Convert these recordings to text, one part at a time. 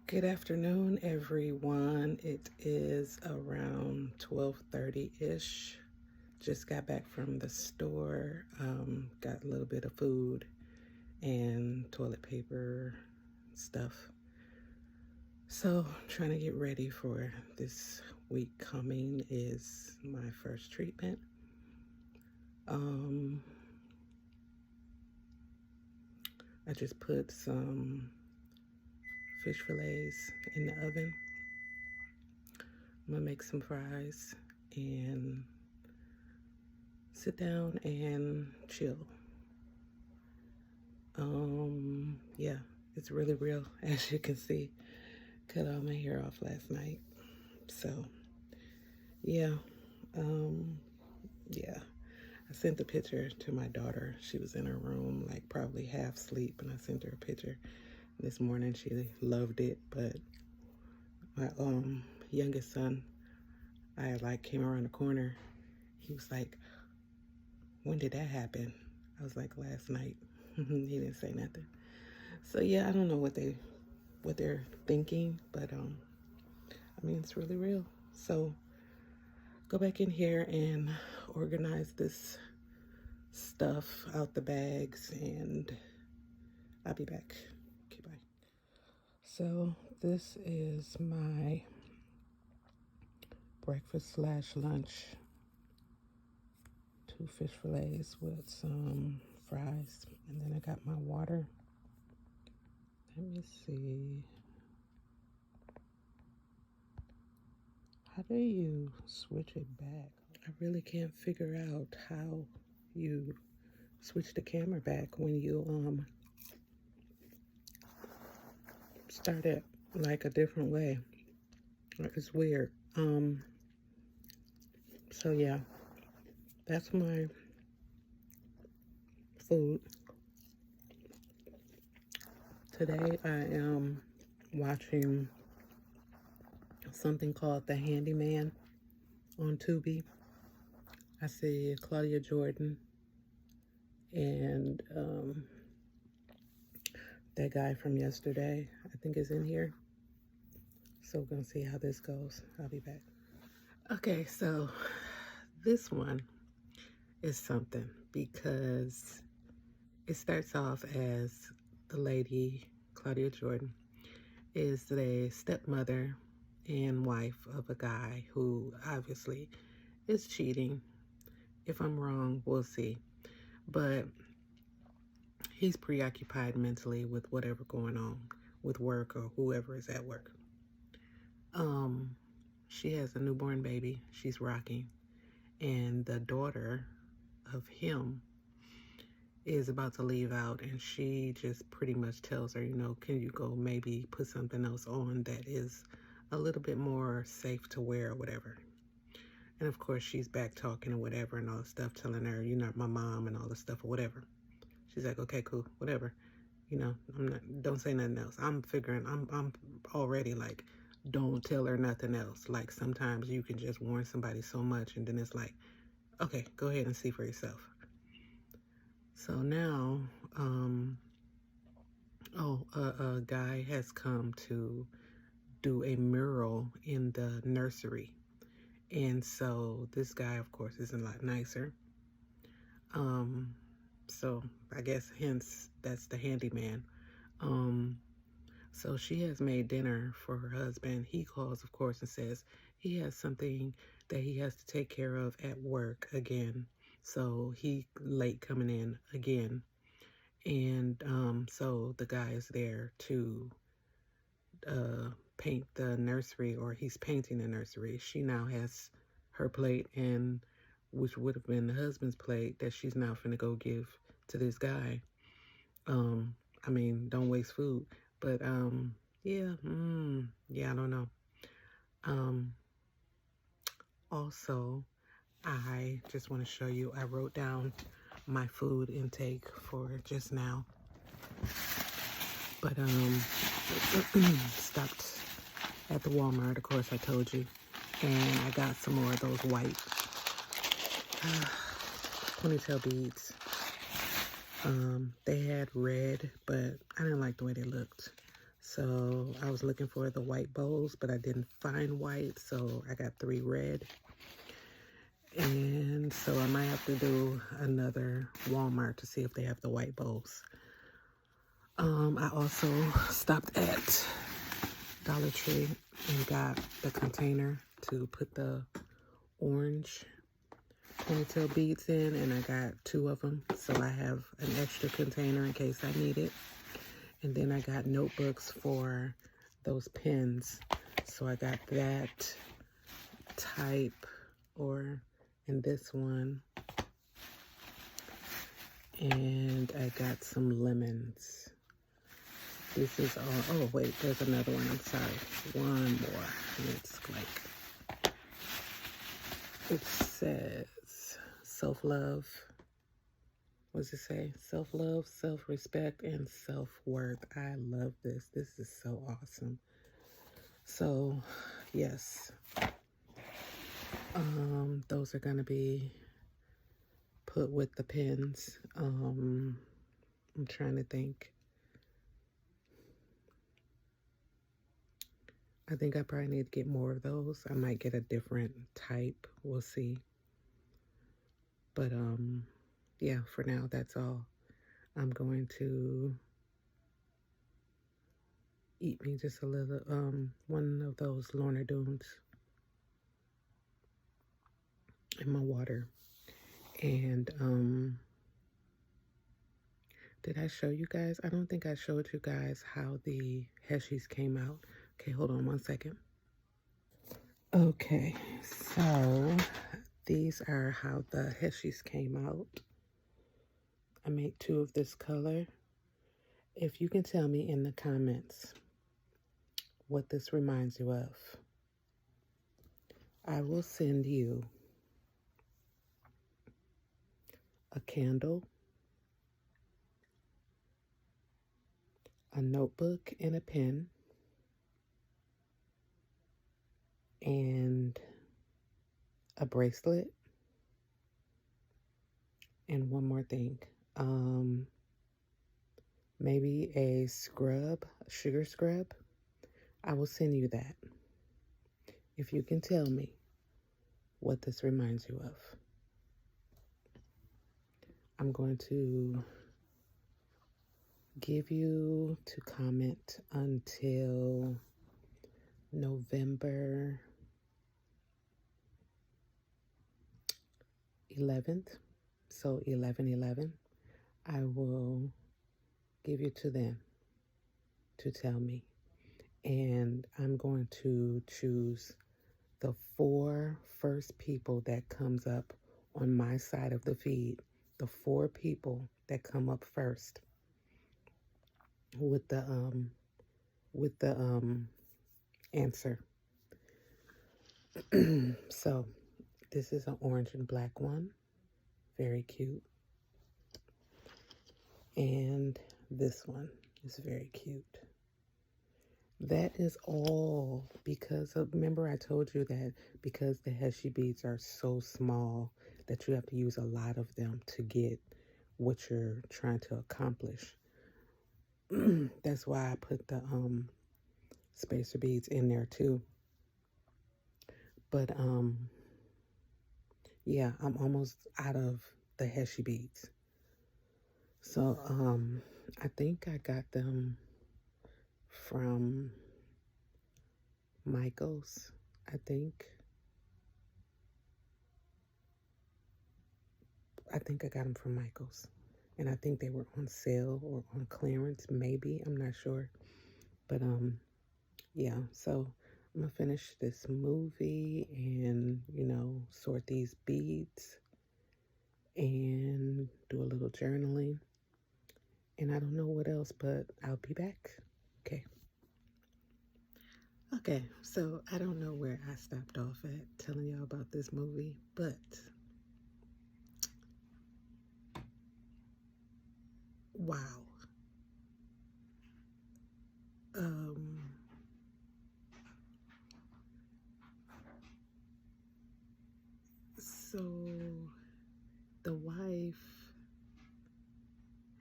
Good afternoon, everyone. It is around 12:30-ish. Just got back from the store. Got a little bit of food and toilet paper stuff. So, trying to get ready for this week coming is my first treatment. I just put some fish fillets in the oven. I'm gonna make some fries and sit down and chill. Yeah, it's really real, as you can see. Cut all my hair off last night. So, yeah, um, yeah. I sent the picture to my daughter. She was in her room, like probably half asleep, and I sent her a picture this morning. She loved it, but my youngest son, I like came around the corner. He was like, "When did that happen?" I was like, "Last night." He didn't say nothing. So yeah, I don't know what they're thinking, but I mean, it's really real. So go back in here and organize this stuff out the bags, and I'll be back. Okay, bye. So this is my breakfast slash lunch. 2 fish fillets with some fries, and then I got my water. Let me see. How do you switch it back? I really can't figure out how you switch the camera back when you start it like a different way. It's weird. So yeah, that's my food. Today I am watching something called The Handyman on Tubi. I see Claudia Jordan and that guy from yesterday, I think, is in here. So we're gonna see how this goes. I'll be back. Okay, so this one is something because it starts off as the lady, Claudia Jordan, is the stepmother and wife of a guy who obviously is cheating. If I'm wrong, we'll see. But he's preoccupied mentally with whatever going on with work or whoever is at work. She has a newborn baby. She's rocking. And the daughter of him is about to leave out, and she just pretty much tells her, can you go maybe put something else on that is a little bit more safe to wear or whatever. And of course she's back talking or whatever and all the stuff, telling her you're not my mom and all the stuff or whatever. She's like, okay, cool, whatever. Don't say nothing else. I'm figuring, I'm already like, don't tell her nothing else. Like sometimes you can just warn somebody so much and then it's like, okay, go ahead and see for yourself. So now, a guy has come to do a mural in the nursery. And so this guy, of course, is a lot nicer. So I guess hence that's the handyman. So she has made dinner for her husband. He calls, of course, and says he has something that he has to take care of at work again. So he late coming in again. And so the guy is there to paint the nursery, or he's painting the nursery. She now has her plate, and which would have been the husband's plate that she's now finna go give to this guy. I mean, don't waste food, but yeah, yeah, I don't know. Also, I just want to show you, I wrote down my food intake for just now, but stopped at the Walmart, of course I told you, and I got some more of those white ponytail beads. They had red, but I didn't like the way they looked, So I was looking for the white bowls, but I didn't find white, so I got 3 red. And so I might have to do another Walmart to see if they have the white bowls. I also stopped at Dollar Tree and got the container to put the orange ponytail beads in, and I got 2 of them, so I have an extra container in case I need it. And then I got notebooks for those pens, so I got that type, or in this one, and I got some lemons. This is all, oh wait, there's another one, I'm sorry, one more. It's like, it says self-love. What does it say? Self-love, self-respect, and self-worth. I love this. This is so awesome. So, yes. Those are going to be put with the pens. I'm trying to think. I think I probably need to get more of those. I might get a different type. We'll see. But, yeah, for now, that's all. I'm going to eat me just a little, one of those Lorna Doones in my water. And, did I show you guys? I don't think I showed you guys how the Heshies came out. Okay, hold on one second. Okay, so these are how the Heshies came out. I made 2 of this color. If you can tell me in the comments what this reminds you of, I will send you a candle, a notebook, and a pen, and a bracelet, and one more thing. Maybe a scrub, a sugar scrub. I will send you that if you can tell me what this reminds you of. I'm going to give you to comment until November 11th. So 11/11. I will give you to them to tell me. And I'm going to choose the 4 first people that comes up on my side of the feed. The 4 people that come up first with the answer. So this is an orange and black one. Very cute. And this one is very cute. That is all because of, remember I told you that because the Heshi beads are so small that you have to use a lot of them to get what you're trying to accomplish. That's why I put the spacer beads in there too. But yeah, I'm almost out of the Heshi beads. So I think I got them from Michael's, I think. I got them from Michael's. And I think they were on sale or on clearance, maybe. I'm not sure. But, yeah. So, I'm going to finish this movie and, you know, sort these beads and do a little journaling. And I don't know what else, but I'll be back. Okay. Okay, so I don't know where I stopped off at telling y'all about this movie, but wow. So the wife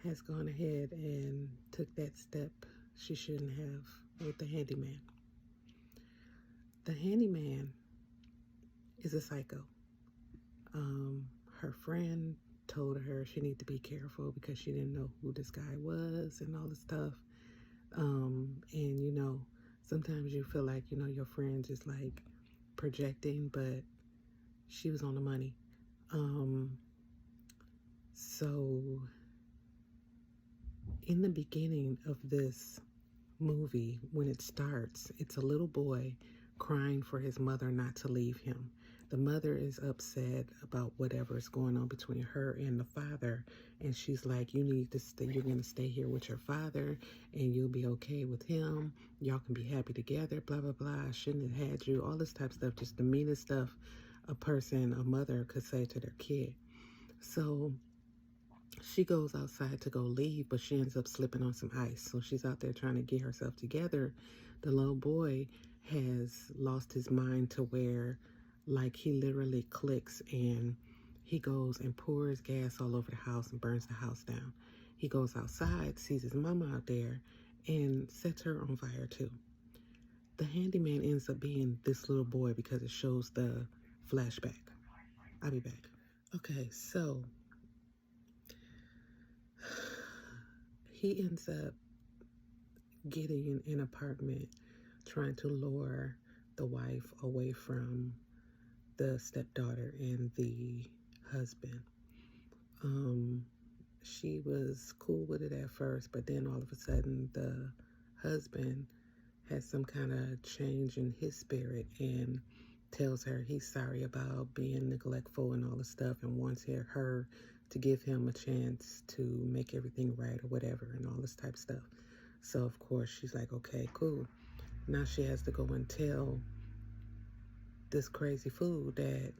has gone ahead and took that step she shouldn't have with the handyman. The handyman is a psycho. Her friend told her she needed to be careful because she didn't know who this guy was and all this stuff. And you know, sometimes you feel like, you know, your friend is like projecting, but she was on the money. So in the beginning of this movie, when it starts, it's a little boy crying for his mother not to leave him. The mother is upset about whatever is going on between her and the father, and she's like, you need to stay, you're going to stay here with your father and you'll be okay with him, y'all can be happy together, blah blah blah, I shouldn't have had you, all this type of stuff, just the meanest stuff a mother could say to their kid. So she goes outside to go leave, but she ends up slipping on some ice. So she's out there trying to get herself together. The little boy has lost his mind to where, like, he literally clicks and he goes and pours gas all over the house and burns the house down. He goes outside, sees his mama out there, and sets her on fire too. The handyman ends up being this little boy because it shows the flashback. I'll be back. Okay, so he ends up getting an apartment, trying to lure the wife away from the stepdaughter and the husband. She was cool with it at first, but then all of a sudden the husband has some kind of change in his spirit and tells her he's sorry about being neglectful and all this stuff and wants her to give him a chance to make everything right or whatever and all this type of stuff. So of course she's like, okay, cool. Now she has to go and tell this crazy fool that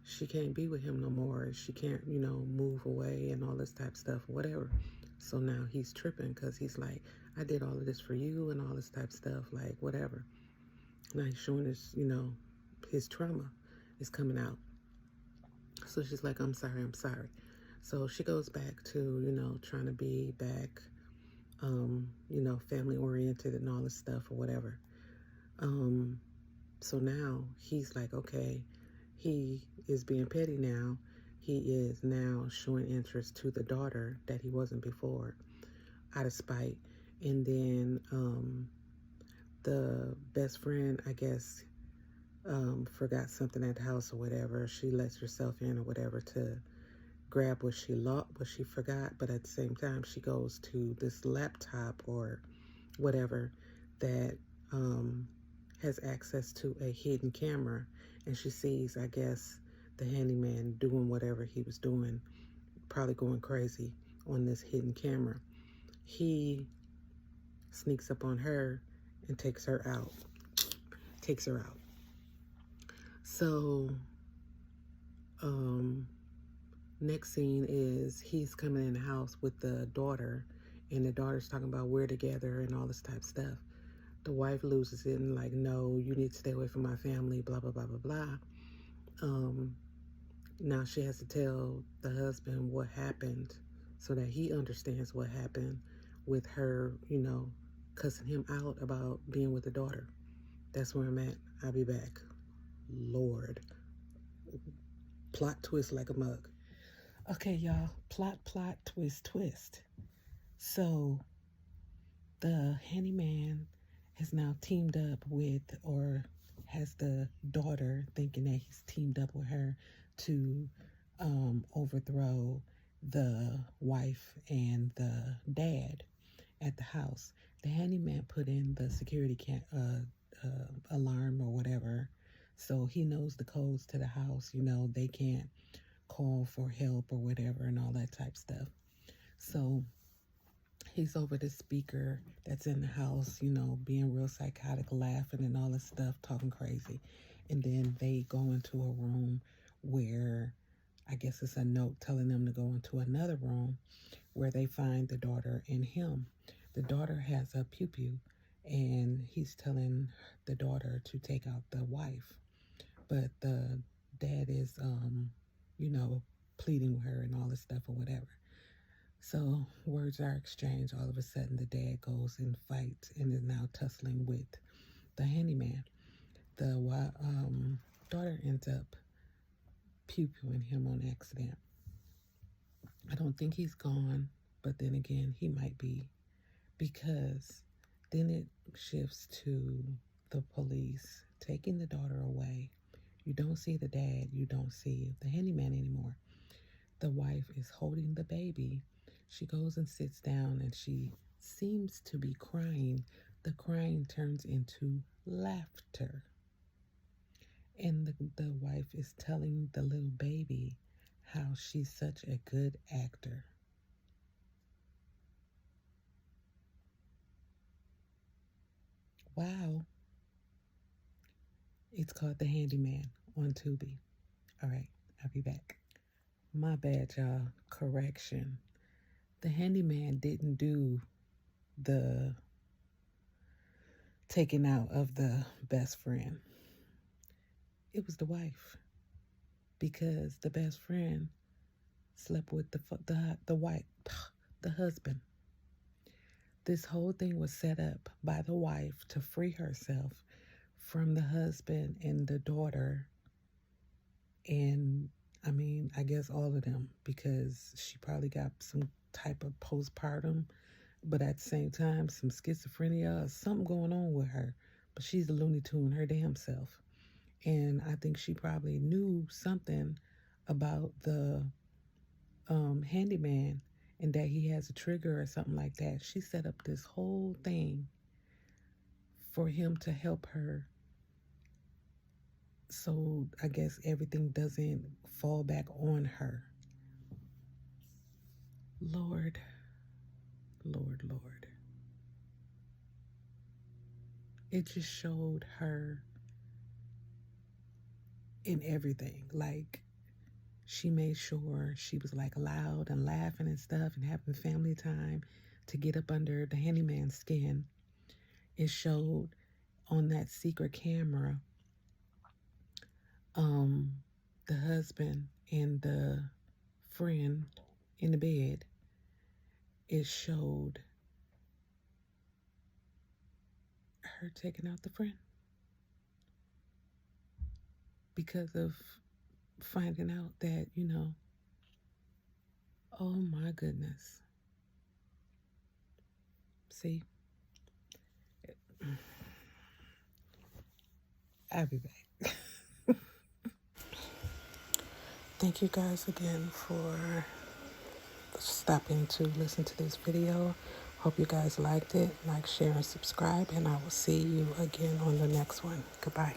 she can't be with him no more. She can't, you know, move away and all this type of stuff, whatever. So now he's tripping because he's like, I did all of this for you and all this type of stuff, like whatever. Now he's showing his, you know, his trauma is coming out. So she's like, I'm sorry, I'm sorry. So she goes back to, you know, trying to be back, you know, family oriented and all this stuff or whatever. So now he's like, okay, he is being petty now. He is now showing interest to the daughter that he wasn't before out of spite. And then the best friend, I guess, forgot something at the house or whatever. She lets herself in or whatever to grab what she forgot. But at the same time, she goes to this laptop or whatever that has access to a hidden camera, and she sees, I guess, the handyman doing whatever he was doing, probably going crazy on this hidden camera. He sneaks up on her and takes her out. So next scene is he's coming in the house with the daughter, and the daughter's talking about we're together and all this type of stuff. The wife loses it and like, no, you need to stay away from my family, blah, blah, blah, blah, blah. Now she has to tell the husband what happened so that he understands what happened with her, you know, cussing him out about being with the daughter. That's where I'm at. I'll be back. Lord. Plot twist like a mug. Okay, y'all. Plot, twist. So the handyman has now teamed up with, or has the daughter thinking that he's teamed up with her to overthrow the wife and the dad at the house. The handyman put in the security alarm or whatever, so he knows the codes to the house. You know, they can't call for help or whatever and all that type stuff. So he's over the speaker that's in the house, you know, being real psychotic, laughing and all this stuff, talking crazy. And then they go into a room where I guess it's a note telling them to go into another room where they find the daughter and him. The daughter has a pew-pew, and he's telling the daughter to take out the wife. But the dad is, you know, pleading with her and all this stuff or whatever. So words are exchanged. All of a sudden, the dad goes and fights and is now tussling with the handyman. The daughter ends up pew-pewing him on accident. I don't think he's gone, but then again, he might be, because then it shifts to the police taking the daughter away. You don't see the dad, you don't see the handyman anymore. The wife is holding the baby. She goes and sits down and she seems to be crying. The crying turns into laughter. And the wife is telling the little baby how she's such a good actor. Wow. It's called The Handyman on Tubi. All right, I'll be back. My bad, y'all. Correction. The handyman didn't do the taking out of the best friend. It was the wife, because the best friend slept with the wife, the husband. This whole thing was set up by the wife to free herself from the husband and the daughter, and I guess all of them, because she probably got some type of postpartum, but at the same time, some schizophrenia or something going on with her. But she's a Looney Tune her damn self. And I think she probably knew something about the handyman and that he has a trigger or something like that. She set up this whole thing for him to help her, so I guess everything doesn't fall back on her. Lord, Lord, Lord. It just showed her in everything. Like, she made sure she was like loud and laughing and stuff and having family time to get up under the handyman's skin. It showed on that secret camera the husband and the friend in the bed. It showed her taking out the friend because of finding out that, oh my goodness. See, I'll be back. Thank you guys again for stopping to listen to this video. Hope you guys liked it. Like, share, and subscribe, and I will see you again on the next one. Goodbye.